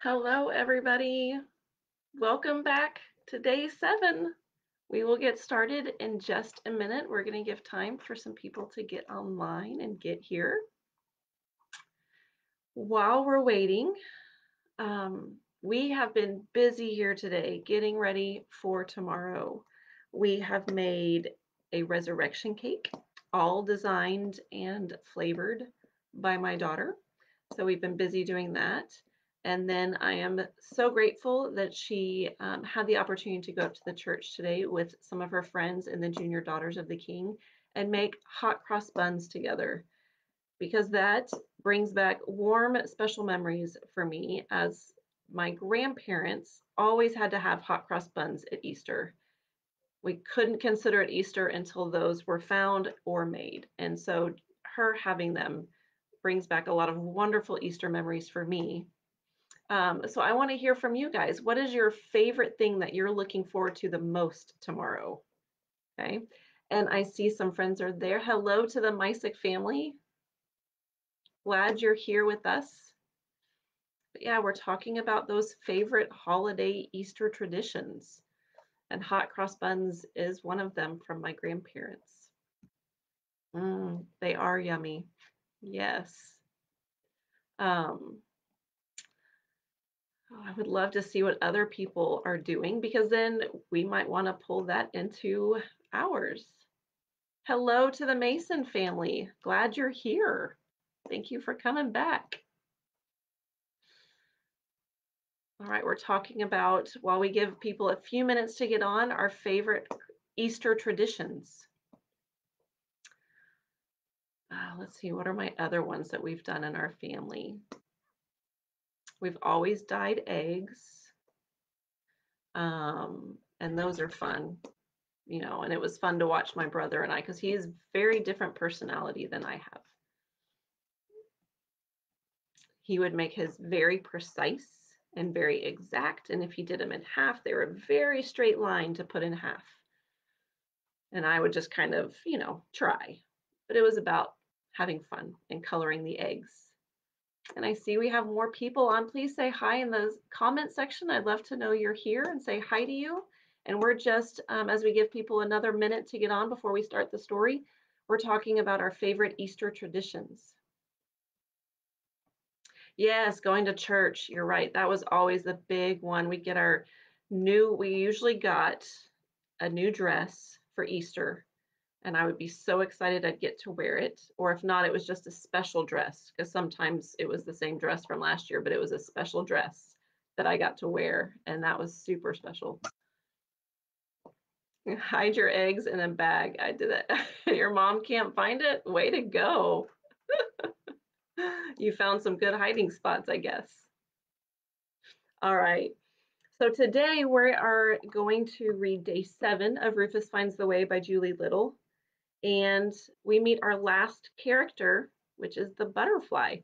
Hello, everybody. Welcome back to day 7. We will get started in just a minute. We're going to give time for some people to get online and get here. While we're waiting, we have been busy here today getting ready for tomorrow. We have made a resurrection cake, all designed and flavored by my daughter. So we've been busy doing that. And then I am so grateful that she had the opportunity to go up to the church today with some of her friends and the Junior Daughters of the King and make hot cross buns together, because that brings back warm, special memories for me, as my grandparents always had to have hot cross buns at Easter. We couldn't consider it Easter until those were found or made. And so her having them brings back a lot of wonderful Easter memories for me. So I want to hear from you guys. What is your favorite thing that you're looking forward to the most tomorrow? Okay. And I see some friends are there. Hello to the Mysick family. Glad you're here with us. But yeah, we're talking about those favorite holiday Easter traditions, and hot cross buns is one of them from my grandparents. They are yummy. Yes. Um, I would love to see what other people are doing, because then we might want to pull that into ours. Hello to the Mason family. Glad you're here. Thank you for coming back. All right, we're talking about, while we give people a few minutes to get on, our favorite Easter traditions. Let's see, what are my other ones that we've done in our family? We've always dyed eggs, and those are fun, and it was fun to watch my brother and I, because he is very different personality than I have. He would make his very precise and very exact, and if he did them in half, they were a very straight line to put in half. And I would just kind of, try. But it was about having fun and coloring the eggs. And I see we have more people on. Please say hi in the comment section. I'd love to know you're here and say hi to you. And we're just, as we give people another minute to get on before we start the story, we're talking about our favorite Easter traditions. Yes, going to church. You're right. That was always the big one. We usually got a new dress for Easter, and I would be so excited I'd get to wear it. Or if not, it was just a special dress, because sometimes it was the same dress from last year, but it was a special dress that I got to wear, and that was super special. Hide your eggs in a bag. I did it. Your mom can't find it? Way to go. You found some good hiding spots, I guess. All right. So today we are going to read day 7 of Rufus Finds the Way by Julie Little. And we meet our last character, which is the butterfly.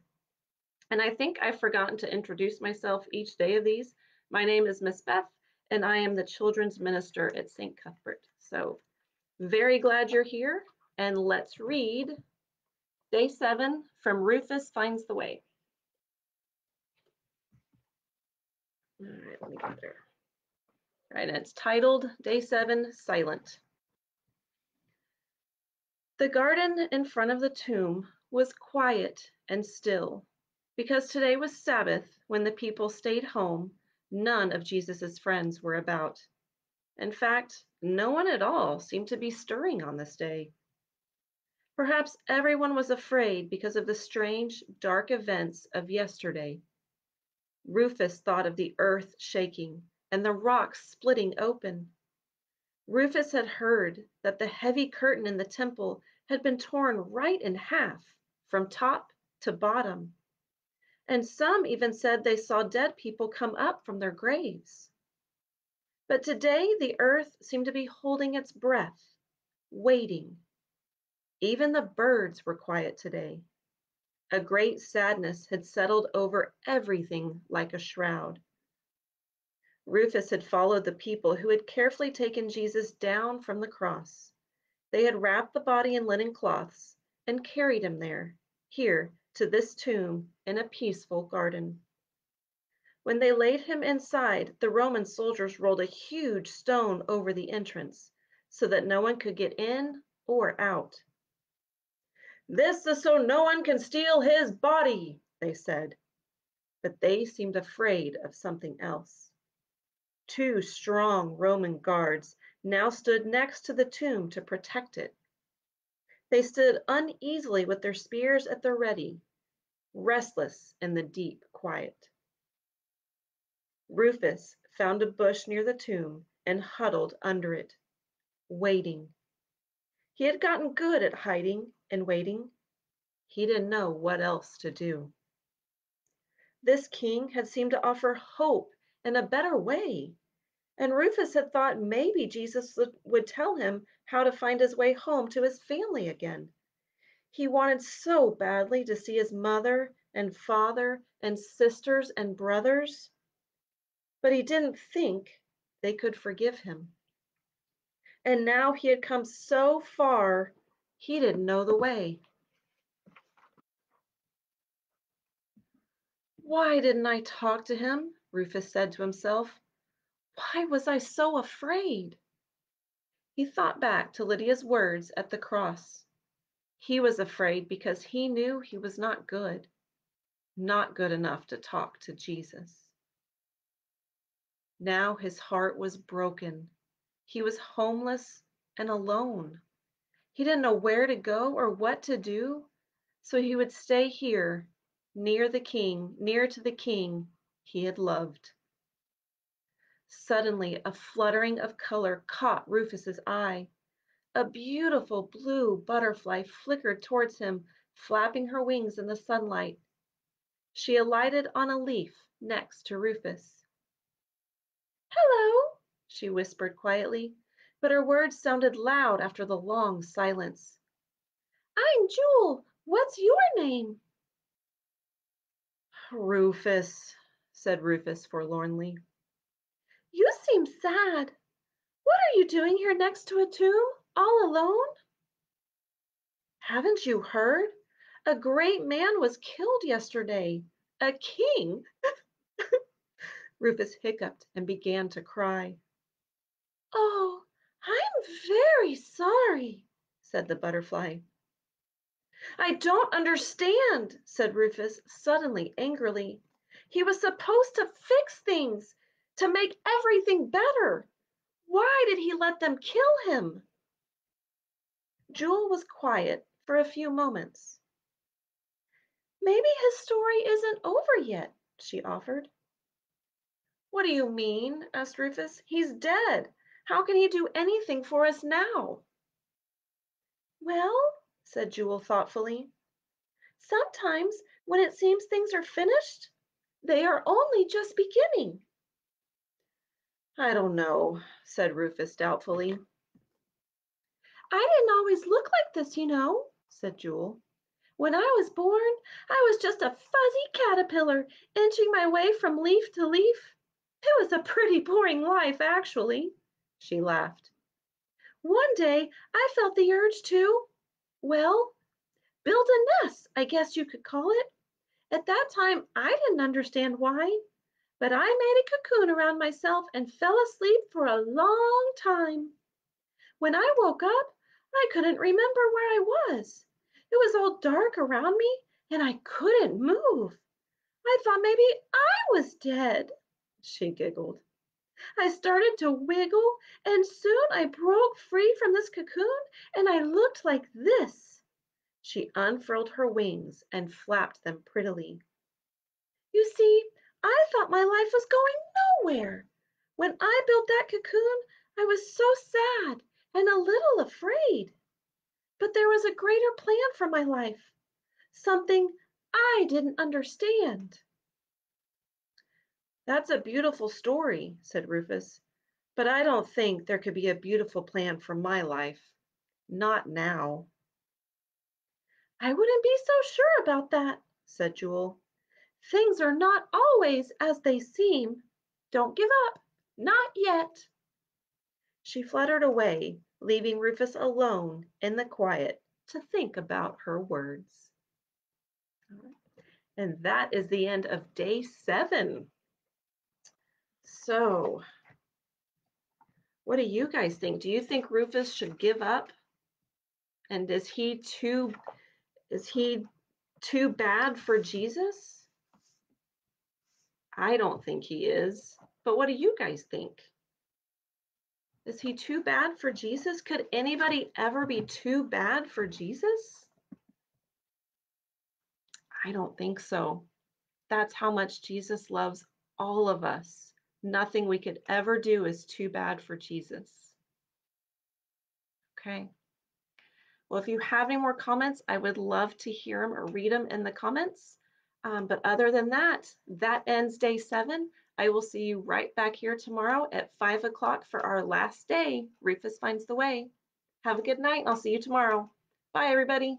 And I think I've forgotten to introduce myself each day of these. My name is Miss Beth, and I am the children's minister at St. Cuthbert. So very glad you're here, and let's read day 7 from Rufus Finds the Way. All right, let me get there. All right, and it's titled Day 7, Silent. The garden in front of the tomb was quiet and still, because today was Sabbath. When the people stayed home, none of Jesus's friends were about. In fact, no one at all seemed to be stirring on this day. Perhaps everyone was afraid because of the strange, dark events of yesterday. Rufus thought of the earth shaking and the rocks splitting open. Rufus had heard that the heavy curtain in the temple had been torn right in half, from top to bottom. And some even said they saw dead people come up from their graves. But today the earth seemed to be holding its breath, waiting. Even the birds were quiet today. A great sadness had settled over everything like a shroud. Rufus had followed the people who had carefully taken Jesus down from the cross. They had wrapped the body in linen cloths and carried him there, here, to this tomb in a peaceful garden. When they laid him inside, the Roman soldiers rolled a huge stone over the entrance so that no one could get in or out. "This is so no one can steal his body," they said, but they seemed afraid of something else. Two strong Roman guards now stood next to the tomb to protect it. They stood uneasily with their spears at the ready, restless in the deep quiet. Rufus found a bush near the tomb and huddled under it, waiting. He had gotten good at hiding and waiting. He didn't know what else to do. This king had seemed to offer hope and a better way, and Rufus had thought maybe Jesus would tell him how to find his way home to his family again. He wanted so badly to see his mother and father and sisters and brothers, but he didn't think they could forgive him. And now he had come so far, he didn't know the way. Why didn't I talk to him? Rufus said to himself. Why was I so afraid? He thought back to Lydia's words at the cross. He was afraid because he knew he was not good enough to talk to Jesus. Now his heart was broken. He was homeless and alone. He didn't know where to go or what to do, so he would stay here, near to the king he had loved. Suddenly, a fluttering of color caught Rufus's eye. A beautiful blue butterfly flickered towards him, flapping her wings in the sunlight. She alighted on a leaf next to Rufus. "Hello," she whispered quietly, but her words sounded loud after the long silence. "I'm Jewel. What's your name?" "Rufus," said Rufus forlornly. "You seem sad. What are you doing here next to a tomb, all alone?" "Haven't you heard? A great man was killed yesterday. A king." Rufus hiccuped and began to cry. "Oh, I'm very sorry," said the butterfly. "I don't understand," said Rufus suddenly, angrily. "He was supposed to fix things, to make everything better. Why did he let them kill him?" Jewel was quiet for a few moments. "Maybe his story isn't over yet," she offered. "What do you mean?" asked Rufus. "He's dead. How can he do anything for us now?" "Well," said Jewel thoughtfully, "sometimes when it seems things are finished, they are only just beginning." "I don't know," said Rufus doubtfully. "I didn't always look like this, said Jewel. "When I was born, I was just a fuzzy caterpillar, inching my way from leaf to leaf. It was a pretty boring life, actually." She laughed. "One day I felt the urge to, well, build a nest, I guess you could call it. At that time, I didn't understand why, but I made a cocoon around myself and fell asleep for a long time. When I woke up, I couldn't remember where I was. It was all dark around me, and I couldn't move. I thought maybe I was dead." She giggled. "I started to wiggle, and soon I broke free from this cocoon, and I looked like this." She unfurled her wings and flapped them prettily. "You see, I thought my life was going nowhere. When I built that cocoon, I was so sad and a little afraid. But there was a greater plan for my life, something I didn't understand." "That's a beautiful story," said Rufus, "but I don't think there could be a beautiful plan for my life. Not now." "I wouldn't be so sure about that," said Jewel. "Things are not always as they seem. Don't give up. Not yet." She fluttered away, leaving Rufus alone in the quiet to think about her words. And that is the end of day 7. So, what do you guys think? Do you think Rufus should give up? And is he too bad for Jesus? I don't think he is. But what do you guys think? Is he too bad for Jesus? Could anybody ever be too bad for Jesus? I don't think so. That's how much Jesus loves all of us. Nothing we could ever do is too bad for Jesus. Okay. Well, if you have any more comments, I would love to hear them or read them in the comments. But other than that, that ends day 7. I will see you right back here tomorrow at 5 o'clock for our last day. Rufus Finds the Way. Have a good night. I'll see you tomorrow. Bye, everybody.